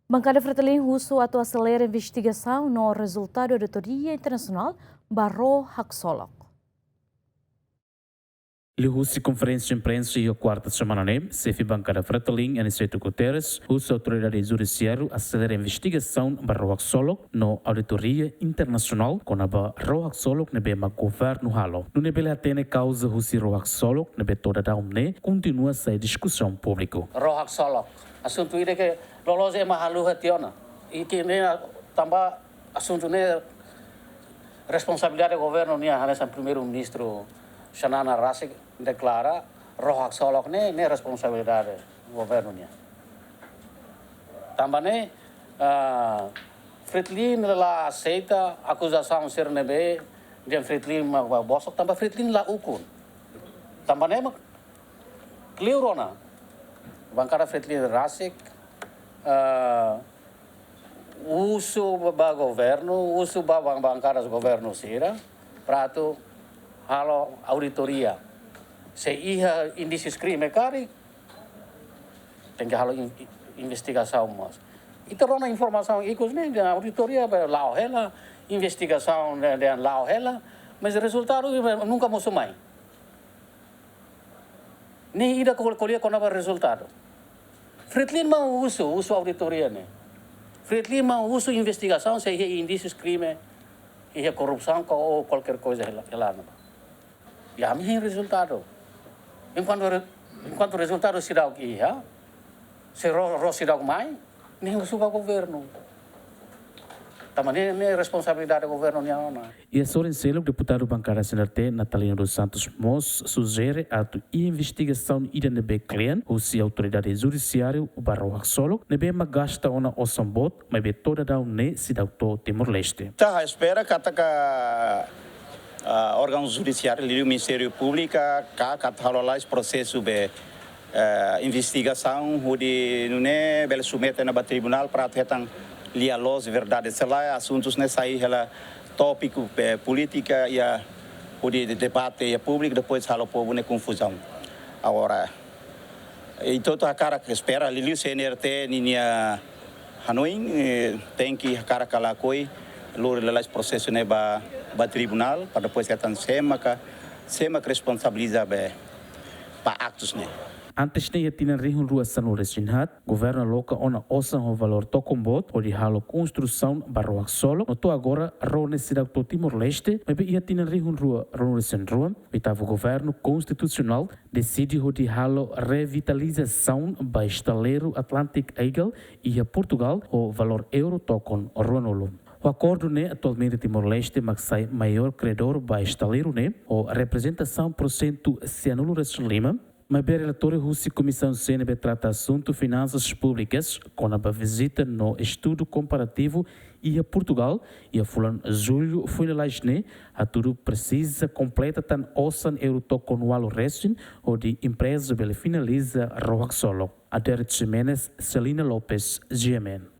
Bankada FRETILIN husu atau aselera investigasaun no rejultadu auditoria internasional Ro Haksolok. Lihusi conferência de imprensa e a quarta semana chefe Bankada FRETILIN Aniceto Guterres, a autoridade judiciária acelera a investigação para Ro Haksolok no auditoria internacional com a Ro Haksolok nebe ma governo halo. No nebe atene causa husi Ro Haksolok nebe toda da continua a ser discussão pública. Ro Haksolok, assunto ini que lolos é mahalu hationa e que nem também assunto nem responsabilidade do governo nem a primeiro-ministro Shanana Rasik declara Ro Haksolok nem responsabilidade do governo nem. Também FRETILIN lá aceita acusação ser nebe de FRETILIN bosok também FRETILIN lá ukun. Também clearona Bankada FRETILIN Rasik uso ba governo, uso ba bancadas governo sira, prato halo auditoria. Se iha indícios crime cari, tem que halo investigação mas. Itu rona informação ikut ne da auditoria lao hela, investigação dan lao hela, mas resultado nunca mo sumai. Ni ida colher com o resultado. FRETILIN mau uso auditoria ne. FRETILIN mau uso investigação se há indícios crime, há corrupção ou qualquer coisa lá. E a minha resultado. Enquanto o resultado se dá o que há, se se dá o mais, nem uso o governo. Também é responsabilidade do governo não. E a Sorenselo, deputado bancário CNRT, Natalina dos Santos Mos, sugere a investigação ida nebe cliente, ou se a autoridade judiciária, o Ro Haksolok, nebe ma gasta ona osambot, mas be toda da une se da auto Timor-Leste. Tá à espera que órgãos judiciários, o Ministério Público, que lá esse processo de investigação, onde não é belo submete na tribunal para ter lia los verdade se lá assuntos nessa aí ela tópico política e o de debate e público depois fala o povo na confusão agora então a cara que espera ali o CNRT ninha Hanoi tem que a cara cala coi lor lá esse processo né ba tribunal para depois que tan sema que responsabiliza para actos né. Antes de tinha rihun rua sanu resinhat, governo local ona osan o valor tokombot o de halo construção Ro Haksolok. Noto agora ro necessidade do Timor-Leste, mas ia tinha rihun rua ro rua, bitava o governo constitucional decide o de halo revitalização ba estaleiro Atlantic Eagle e a Portugal o valor euro tokon ronolo. O acordo atualmente Timor-Leste sai maior credor ba estaleiro o representação porcento cianulo Lima. Mas o relatório russo Comissão CNB trata assunto finanças públicas com a visita no estudo comparativo e a Portugal e a fulano julho foi lá a tudo precisa completa tan osan euro toconual restin ou de empresa bele finaliza Ro Haksolok. Ader Jimenez, Celina Lopes, GMN.